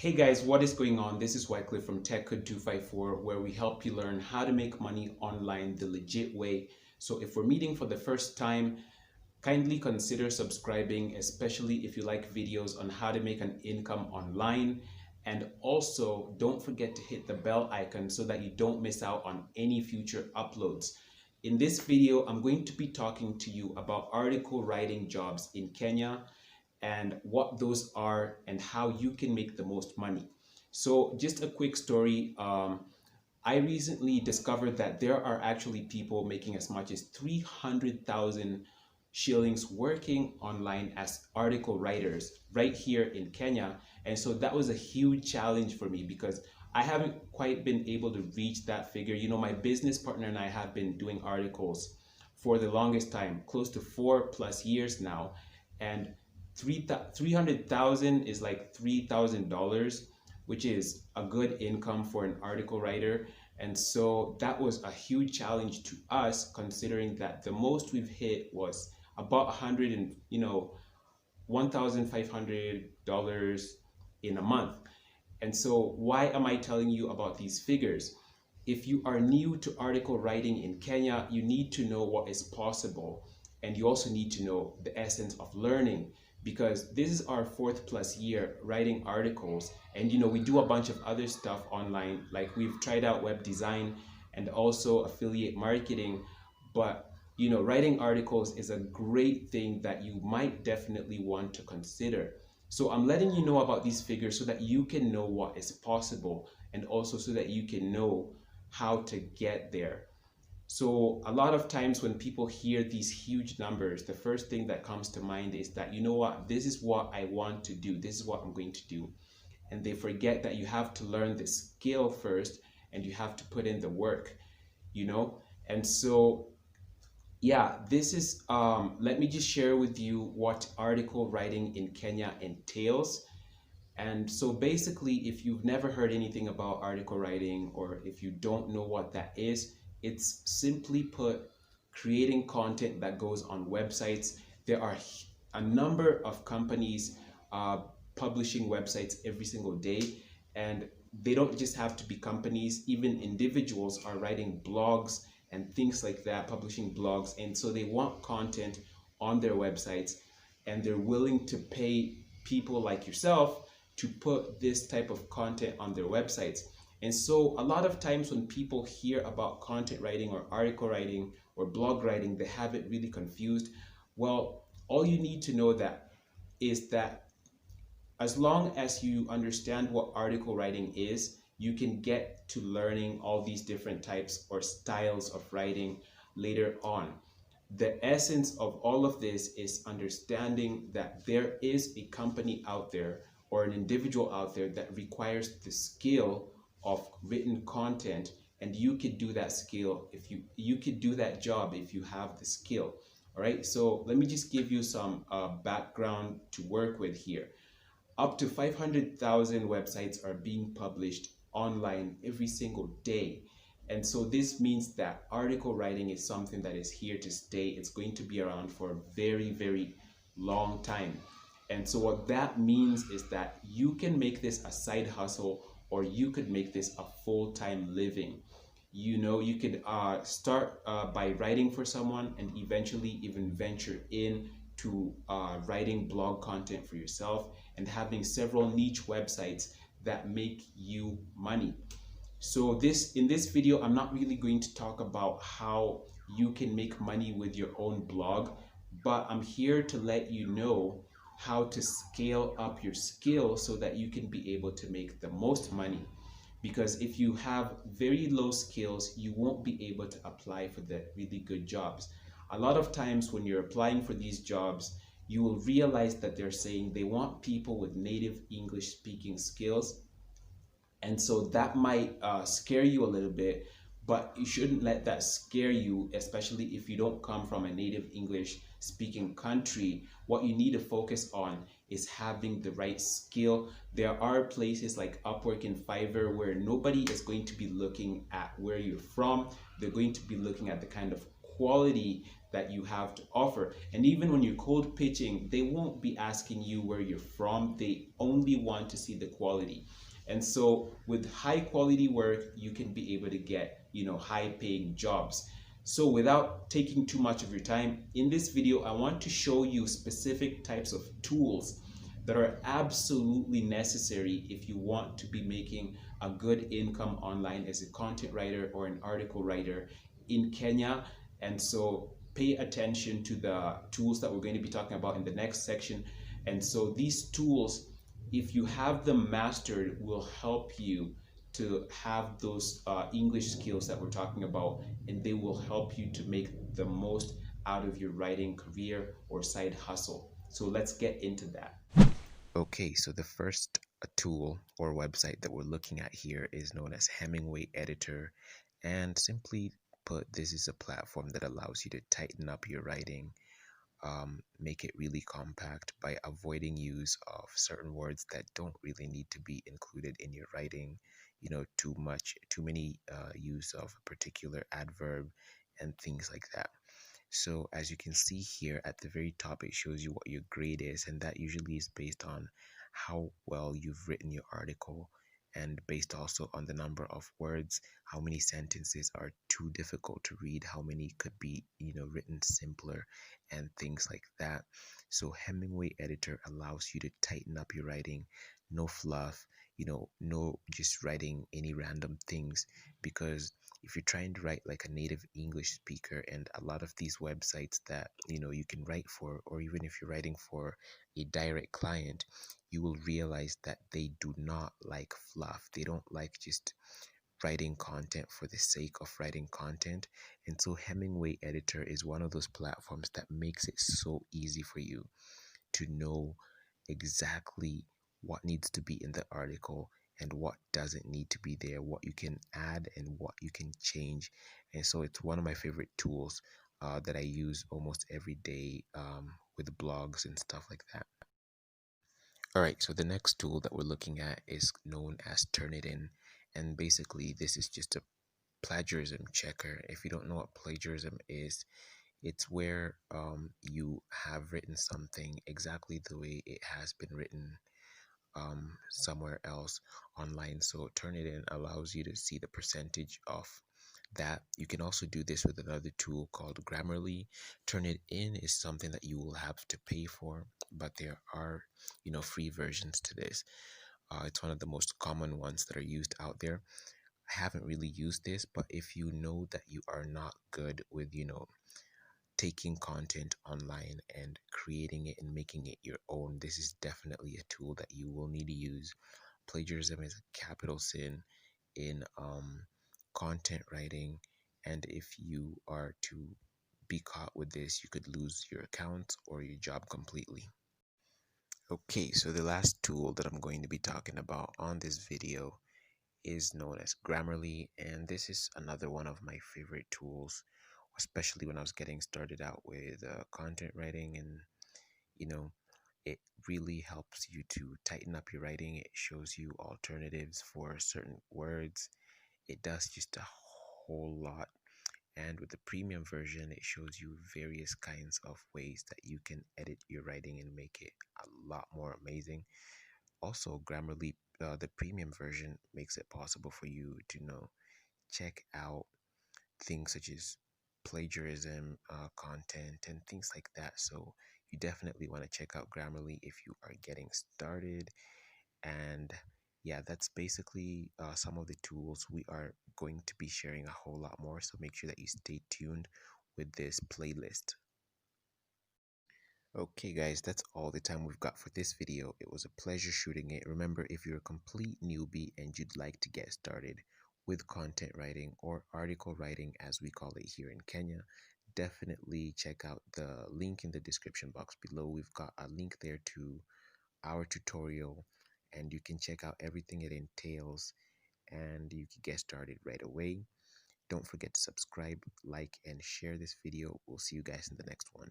Hey guys, what is going on? This is Wycliffe from TechCode254, where we help you learn how to make money online the legit way. So if we're meeting for the first time, kindly consider subscribing, especially if you like videos on how to make an income online. And also don't forget to hit the bell icon so that you don't miss out on any future uploads. In this video, I'm going to be talking to you about article writing jobs in Kenya and what those are and how you can make the most money. So just a quick story. I recently discovered that there are actually people making as much as 300,000 shillings working online as article writers right here in Kenya. And so that was a huge challenge for me because I haven't quite been able to reach that figure. You know, my business partner and I have been doing articles for the longest time, close to 4+ years now. And 300,000 is like $3,000, which is a good income for an article writer. And so that was a huge challenge to us, considering that the most we've hit was about $1,500 in a month. And so why am I telling you about these figures? If you are new to article writing in Kenya, you need to know what is possible. And you also need to know the essence of learning, because this is our 4+ year writing articles. And we do a bunch of other stuff online, like we've tried out web design and also affiliate marketing. But writing articles is a great thing that you might definitely want to consider. So I'm letting you know about these figures so that you can know what is possible, and also so that you can know how to get there. So a lot of times when people hear these huge numbers, the first thing that comes to mind is that, this is what I want to do. This is what I'm going to do. And they forget that you have to learn the skill first, and you have to put in the work, And so, yeah, this is, let me just share with you what article writing in Kenya entails. And so basically, if you've never heard anything about article writing, or if you don't know what that is, it's simply put creating content that goes on websites. There are a number of companies publishing websites every single day, and they don't just have to be companies. Even individuals are writing blogs and things like that, publishing blogs. And so they want content on their websites, and they're willing to pay people like yourself to put this type of content on their websites. And so a lot of times when people hear about content writing or article writing or blog writing, they have it really confused. Well, all you need to know is that as long as you understand what article writing is, you can get to learning all these different types or styles of writing later on. The essence of all of this is understanding that there is a company out there or an individual out there that requires the skill of written content, and you could do that skill if you could do that job if you have the skill. All right, so let me just give you some background to work with here. Up to 500,000 websites are being published online every single day. And so this means that article writing is something that is here to stay. It's going to be around for a very, very long time. And so what that means is that you can make this a side hustle, or you could make this a full-time living. You could start by writing for someone, and eventually even venture in to writing blog content for yourself and having several niche websites that make you money. So in this video, I'm not really going to talk about how you can make money with your own blog, but I'm here to let you know how to scale up your skill so that you can be able to make the most money. Because if you have very low skills, you won't be able to apply for the really good jobs. A lot of times when you're applying for these jobs, you will realize that they're saying they want people with native English speaking skills. And so that might scare you a little bit, but you shouldn't let that scare you, especially if you don't come from a native English speaking country. What you need to focus on is having the right skill. There are places like Upwork and Fiverr where nobody is going to be looking at where you're from. They're going to be looking at the kind of quality that you have to offer. And even when you're cold pitching, they won't be asking you where you're from. They only want to see the quality. And so with high quality work, you can be able to get, high paying jobs. So without taking too much of your time, in this video, I want to show you specific types of tools that are absolutely necessary if you want to be making a good income online as a content writer or an article writer in Kenya. And so pay attention to the tools that we're going to be talking about in the next section. And so these tools, if you have them mastered, will help you to have those English skills that we're talking about, and they will help you to make the most out of your writing career or side hustle. So let's get into that. Okay, so the first tool or website that we're looking at here is known as Hemingway Editor. And simply put, this is a platform that allows you to tighten up your writing, make it really compact by avoiding use of certain words that don't really need to be included in your writing. Too many use of a particular adverb and things like that. So as you can see here at the very top, it shows you what your grade is, and that usually is based on how well you've written your article and based also on the number of words, how many sentences are too difficult to read, how many could be, written simpler and things like that. So Hemingway Editor allows you to tighten up your writing, no fluff, no just writing any random things, because if you're trying to write like a native English speaker, and a lot of these websites that you can write for, or even if you're writing for a direct client, you will realize that they do not like fluff. They don't like just writing content for the sake of writing content. And so Hemingway Editor is one of those platforms that makes it so easy for you to know exactly what needs to be in the article and what doesn't need to be there, what you can add and what you can change. And so it's one of my favorite tools that I use almost every day with blogs and stuff like that. All right, so the next tool that we're looking at is known as Turnitin. And basically, this is just a plagiarism checker. If you don't know what plagiarism is, it's where you have written something exactly the way it has been written somewhere else online. So Turnitin allows you to see the percentage of that. You can also do this with another tool called Grammarly. Turnitin is something that you will have to pay for, but there are free versions to this. It's one of the most common ones that are used out there. I haven't really used this, but if you know that you are not good with taking content online and creating it and making it your own, this is definitely a tool that you will need to use. Plagiarism is a capital sin in content writing, and if you are to be caught with this, you could lose your account or your job completely. Okay, so the last tool that I'm going to be talking about on this video is known as Grammarly, and this is another one of my favorite tools, especially when I was getting started out with content writing. And you know it really helps you to tighten up your writing. It shows you alternatives for certain words. It does just a whole lot. And with the premium version, it shows you various kinds of ways that you can edit your writing and make it a lot more amazing. Also, Grammarly, the premium version, makes it possible for you to check out things such as plagiarism content and things like that. So you definitely want to check out Grammarly if you are getting started. And yeah, that's basically some of the tools. We are going to be sharing a whole lot more, so make sure that you stay tuned with this playlist. Okay guys, that's all the time we've got for this video. It was a pleasure shooting it. Remember, if you're a complete newbie and you'd like to get started with content writing or article writing as we call it here in Kenya, definitely check out the link in the description box below. We've got a link there to our tutorial, and you can check out everything it entails, and you can get started right away. Don't forget to subscribe, like, and share this video. We'll see you guys in the next one.